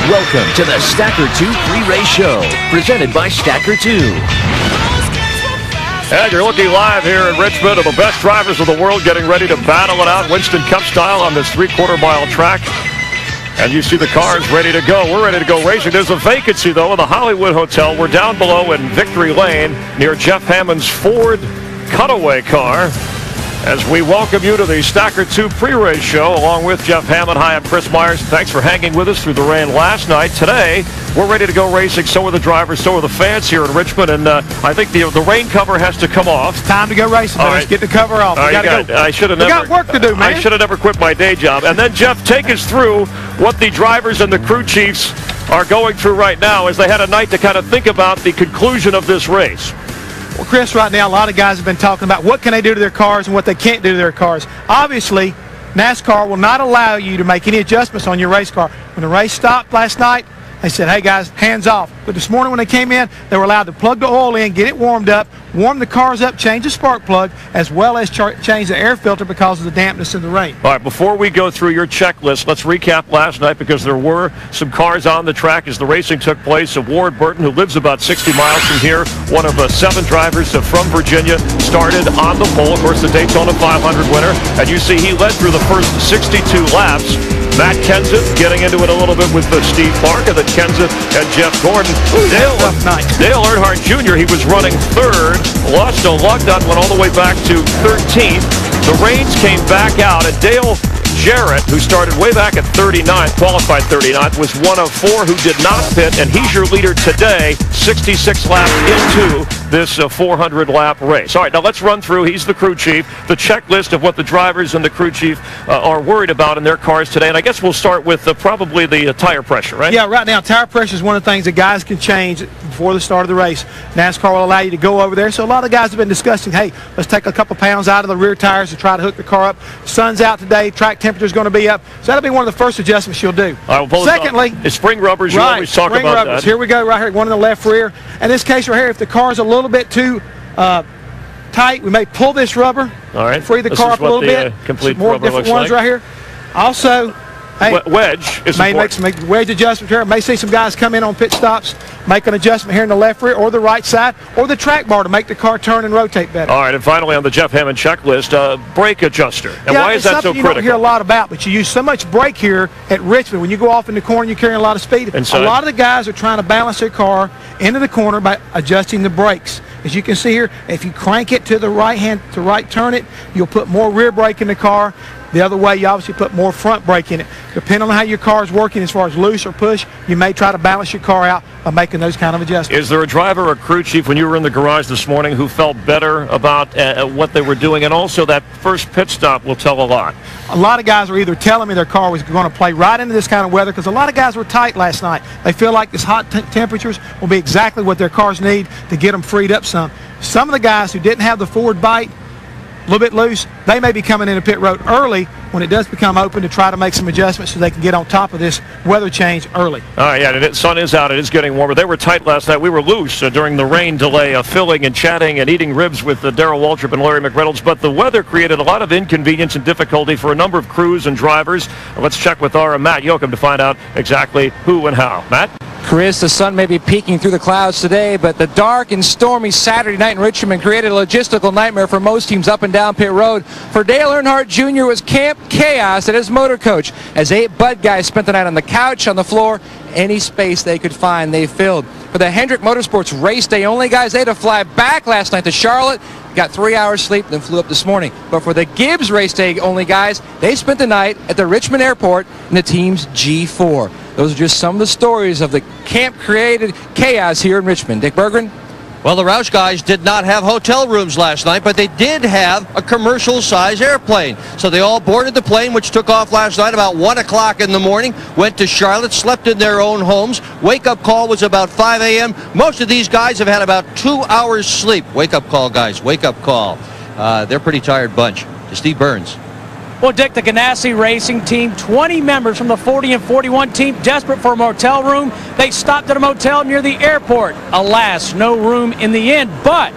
Welcome to the Stacker 2 pre-race show, presented by Stacker 2. And you're looking live here in Richmond at the best drivers of the world getting ready to battle it out Winston Cup style on this 3/4 mile track. And you see the cars ready to go. We're ready to go racing. There's a vacancy, though, in the Hollywood Hotel. We're down below in Victory Lane near Jeff Hammond's Ford Cutaway car as we welcome you to the Stacker 2 pre-race show along with Jeff Hammond. Hi, I'm Chris Myers. Thanks for hanging with us through the rain last night. Today, we're ready to go racing. So are the drivers, so are the fans here in Richmond. And I think the rain cover has to come off. It's time to go racing. All Let's right. get the cover off. We got work to do, man. I should have never quit my day job. And then, Jeff, take us through what the drivers and the crew chiefs are going through right now as they had a night to kind of think about the conclusion of this race. Well, Chris, right now, a lot of guys have been talking about what can they do to their cars and what they can't do to their cars. Obviously, NASCAR will not allow you to make any adjustments on your race car. When the race stopped last night, they said, hey, guys, hands off. But this morning when they came in, they were allowed to plug the oil in, get it warmed up, warm the cars up, change the spark plug, as well as change the air filter because of the dampness in the rain. All right, before we go through your checklist, let's recap last night because there were some cars on the track as the racing took place. Ward Burton, who lives about 60 miles from here, one of 7 drivers from Virginia, started on the pole. Of course, the Daytona 500 winner. And you see he led through the first 62 laps. Matt Kenseth getting into it a little bit with Steve Clark, and then Kenseth and Jeff Gordon. Dale Earnhardt Jr., he was running third, lost a lug nut, went all the way back to 13th. The reins came back out, and Dale Jarrett, who started way back at 39th, qualified 39th, was one of 4 who did not pit, and he's your leader today, 66 laps into this 400-lap race. All right, now let's run through, he's the crew chief, the checklist of what the drivers and the crew chief are worried about in their cars today. And I guess we'll start with probably the tire pressure, right? Yeah, right now, tire pressure is one of the things that guys can change before the start of the race. NASCAR will allow you to go over there. So a lot of guys have been discussing, hey, let's take a couple pounds out of the rear tires to try to hook the car up. Sun's out today, track temperature is going to be up. So that'll be one of the first adjustments you'll do. Secondly, it's spring rubbers. You always talk about rubbers. Here we go, right here, one in the left rear. In this case right here, if the car's a little bit too tight, we may pull this rubber. All right. Free the car up a little bit. Complete more rubber different looks ones like. right here. Also, hey, wedge is may make some wedge adjustment here. May see some guys come in on pit stops, make an adjustment here in the left rear or the right side or the track bar to make the car turn and rotate better. All right, and finally on the Jeff Hammond checklist, brake adjuster. And why is that so critical? You don't hear a lot about, but you use so much brake here at Richmond. When you go off in the corner, you're carrying a lot of speed. Inside. A lot of the guys are trying to balance their car into the corner by adjusting the brakes. As you can see here, if you crank it to the right hand, to right turn it, you'll put more rear brake in the car. The other way, you obviously put more front brake in it. Depending on how your car is working as far as loose or push, you may try to balance your car out by making those kind of adjustments. Is there a driver or crew chief when you were in the garage this morning who felt better about what they were doing? And also that first pit stop will tell a lot. A lot of guys are either telling me their car was going to play right into this kind of weather because a lot of guys were tight last night. They feel like this hot temperatures will be exactly what their cars need to get them freed up some. Some of the guys who didn't have the forward bite, a little bit loose, they may be coming into pit road early when it does become open to try to make some adjustments so they can get on top of this weather change early. All right, yeah, the sun is out. It is getting warmer. They were tight last night. We were loose during the rain delay, filling and chatting and eating ribs with Darrell Waltrip and Larry McReynolds. But the weather created a lot of inconvenience and difficulty for a number of crews and drivers. Let's check with our Matt Yoakum to find out exactly who and how. Matt? Chris, the sun may be peeking through the clouds today, but the dark and stormy Saturday night in Richmond created a logistical nightmare for most teams up and down pit road. For Dale Earnhardt Jr. was camp chaos at his motor coach as 8 Bud guys spent the night on the couch, on the floor, any space they could find they filled. For the Hendrick Motorsports race day only guys, they had to fly back last night to Charlotte, got 3 hours sleep, then flew up this morning. But for the Gibbs race day only guys, they spent the night at the Richmond airport in the team's G4. Those are just some of the stories of the camp-created chaos here in Richmond. Dick Berggren? Well, the Roush guys did not have hotel rooms last night, but they did have a commercial-size airplane. So they all boarded the plane, which took off last night about 1 o'clock in the morning, went to Charlotte, slept in their own homes. Wake-up call was about 5 a.m. Most of these guys have had about 2 hours sleep. Wake-up call, guys, wake-up call. They're a pretty tired bunch. To Steve Burns. Well, Dick, the Ganassi Racing Team, 20 members from the 40 and 41 team, desperate for a motel room. They stopped at a motel near the airport. Alas, no room in the end, but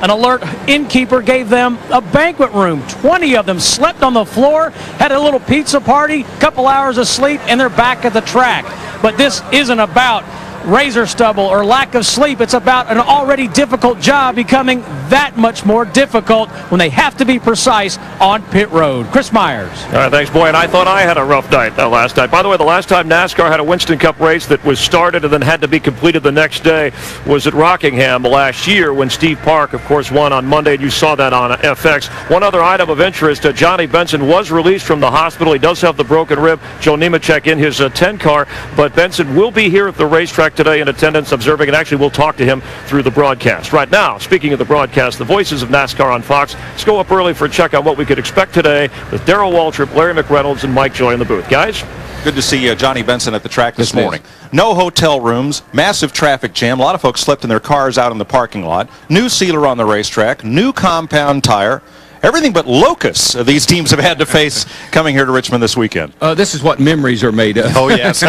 an alert innkeeper gave them a banquet room. 20 of them slept on the floor, had a little pizza party, couple hours of sleep, and they're back at the track. But this isn't about razor stubble or lack of sleep. It's about an already difficult job becoming that much more difficult when they have to be precise on pit road. Chris Myers. All right, thanks, boy. And I thought I had a rough night last night. By the way, the last time NASCAR had a Winston Cup race that was started and then had to be completed the next day was at Rockingham last year when Steve Park, of course, won on Monday, and you saw that on FX. One other item of interest, Johnny Benson was released from the hospital. He does have the broken rib. Joe Nemechek in his 10 car, but Benson will be here at the racetrack today in attendance observing, and actually we'll talk to him through the broadcast. Right now, speaking of the broadcast, the voices of NASCAR on Fox. Let's go up early for a check on what we could expect today with Darrell Waltrip, Larry McReynolds, and Mike Joy in the booth. Guys? Good to see Johnny Benson at the track this morning. No hotel rooms, massive traffic jam. A lot of folks slept in their cars out in the parking lot. New sealer on the racetrack, new compound tire. Everything but locusts these teams have had to face coming here to Richmond this weekend. This is what memories are made of. Oh, yes.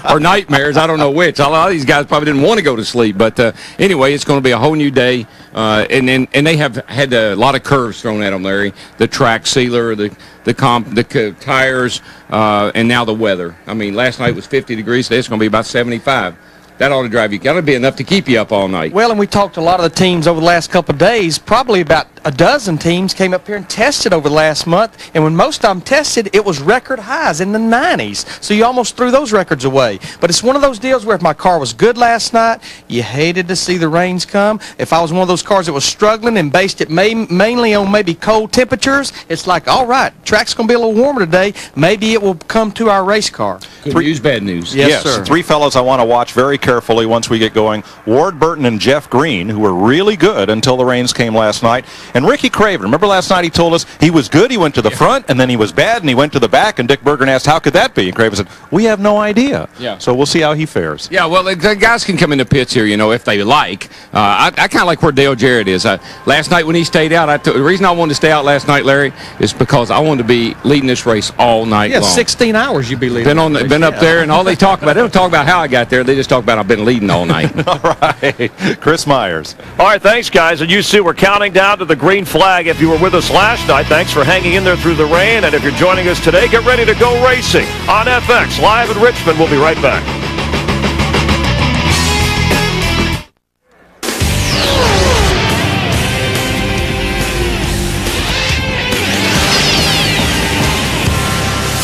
Or nightmares. I don't know which. A lot of these guys probably didn't want to go to sleep. But anyway, it's going to be a whole new day. And they have had a lot of curves thrown at them, Larry. The track sealer, the tires, and now the weather. I mean, last night was 50 degrees. Today it's going to be about 75. That ought to drive you. Got to be enough to keep you up all night. Well, and we talked to a lot of the teams over the last couple of days. Probably about a dozen teams came up here and tested over the last month. And when most of them tested, it was record highs in the 90s. So you almost threw those records away. But it's one of those deals where if my car was good last night, you hated to see the rains come. If I was one of those cars that was struggling and based it mainly on maybe cold temperatures, it's like, all right, track's going to be a little warmer today. Maybe it will come to our race car. Good news, bad news. Yes, sir. Three fellows I want to watch very carefully once we get going. Ward Burton and Jeff Green, who were really good until the rains came last night. And Ricky Craven. Remember last night he told us he was good, he went to the front, and then he was bad, and he went to the back, and Dick Bergen asked, how could that be? And Craven said, we have no idea. Yeah. So we'll see how he fares. Yeah, well, the guys can come in the pits here, you know, if they like. I kind of like where Dale Jarrett is. Last night when he stayed out, the reason I wanted to stay out last night, Larry, is because I wanted to be leading this race all night long. 16 hours you'd be leading. Been up there, and all they talk about, they don't talk about how I got there, they just talk about I've been leading all night. All right. Chris Myers. All right, thanks, guys. And you see, we're counting down to the green flag. If you were with us last night, thanks for hanging in there through the rain. And if you're joining us today, get ready to go racing on FX, live in Richmond. We'll be right back.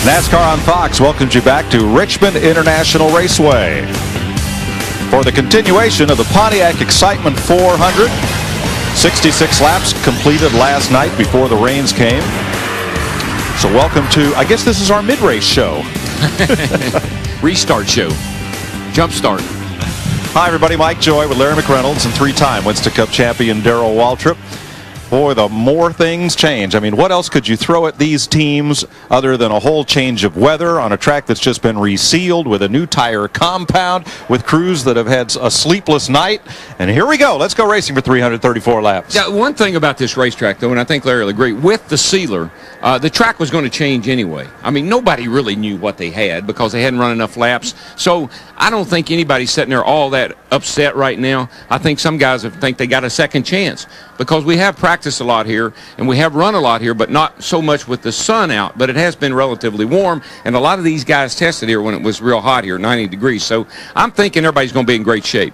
NASCAR on Fox welcomes you back to Richmond International Raceway for the continuation of the Pontiac Excitment 400. 66 laps completed last night before the rains came. So welcome to, I guess this is our mid-race show. Restart show. Jump start. Hi, everybody. Mike Joy with Larry McReynolds and three-time Winston Cup champion Darrell Waltrip. Boy, the more things change. I mean, what else could you throw at these teams other than a whole change of weather on a track that's just been resealed with a new tire compound, with crews that have had a sleepless night? And here we go. Let's go racing for 334 laps. Yeah, one thing about this racetrack, though, and I think Larry will agree, with the sealer, the track was going to change anyway. I mean, nobody really knew what they had because they hadn't run enough laps. So I don't think anybody's sitting there all that upset right now. I think some guys think they got a second chance because we have practiced a lot here and we have run a lot here, but not so much with the sun out. But it has been relatively warm, and a lot of these guys tested here when it was real hot here, 90 degrees. So I'm thinking everybody's going to be in great shape.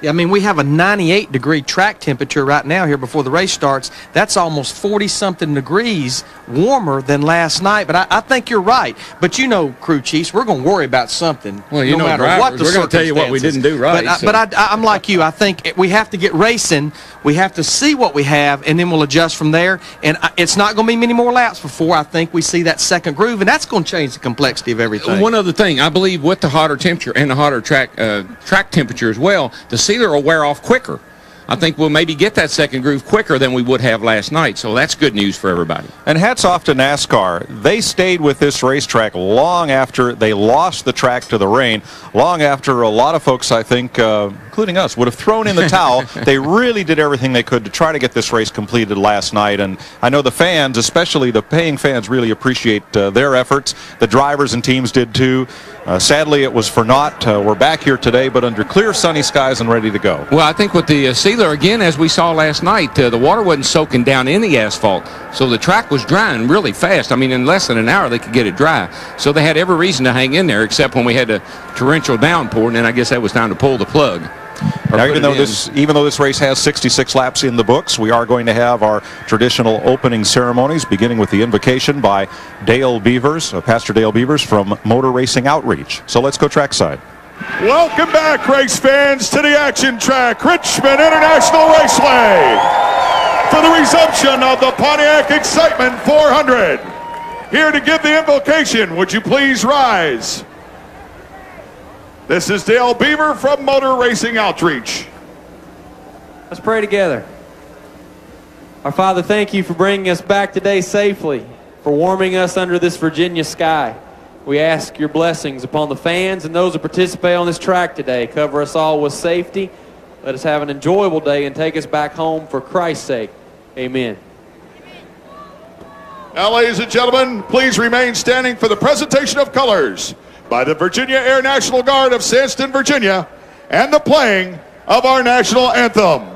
Yeah, I mean, we have a 98-degree track temperature right now here before the race starts. That's almost 40-something degrees warmer than last night. But I think you're right. But you know, crew chiefs, we're going to worry about something. Well, you no know, matter drivers, what the we're going to tell you what we didn't do right. But I'm like you. I think we have to get racing. We have to see what we have, and then we'll adjust from there. And it's not going to be many more laps before I think we see that second groove, and that's going to change the complexity of everything. One other thing, I believe with the hotter temperature and the hotter track temperature as well, the sealer will wear off quicker. I think we'll maybe get that second groove quicker than we would have last night, so that's good news for everybody. And hats off to NASCAR. They stayed with this racetrack long after they lost the track to the rain, long after a lot of folks, I think, including us, would have thrown in the towel. They really did everything they could to try to get this race completed last night, and I know the fans, especially the paying fans, really appreciate their efforts. The drivers and teams did too. Sadly, it was for naught. We're back here today, but under clear, sunny skies and ready to go. Well, I think with the sealer, again, as we saw last night, the water wasn't soaking down in the asphalt, so the track was drying really fast. I mean, in less than an hour, they could get it dry. So they had every reason to hang in there, except when we had a torrential downpour, and then I guess that was time to pull the plug. Now, even though this race has 66 laps in the books, we are going to have our traditional opening ceremonies, beginning with the invocation by Dale Beavers, Pastor Dale Beavers from Motor Racing Outreach. So let's go trackside. Welcome back, race fans, to the action track, Richmond International Raceway, for the resumption of the Pontiac Excitment 400. Here to give the invocation, would you please rise? This is Dale Beaver from Motor Racing Outreach. Let's pray together. Our Father, thank you for bringing us back today safely, for warming us under this Virginia sky. We ask your blessings upon the fans and those who participate on this track today. Cover us all with safety. Let us have an enjoyable day and take us back home for Christ's sake. Amen. Now, ladies and gentlemen, please remain standing for the presentation of colors by the Virginia Air National Guard of Sandston, Virginia, and the playing of our national anthem.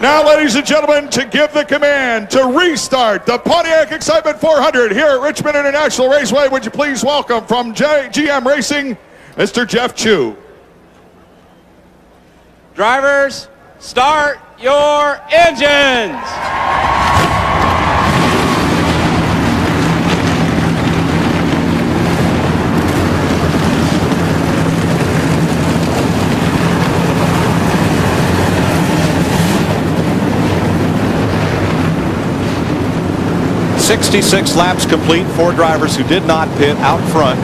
Now, ladies and gentlemen, to give the command to restart the Pontiac Excitment 400 here at Richmond International Raceway, would you please welcome from GM Racing, Mr. Jeff Chu. Drivers, start your engines. 66 laps complete. 4 drivers who did not pit out front.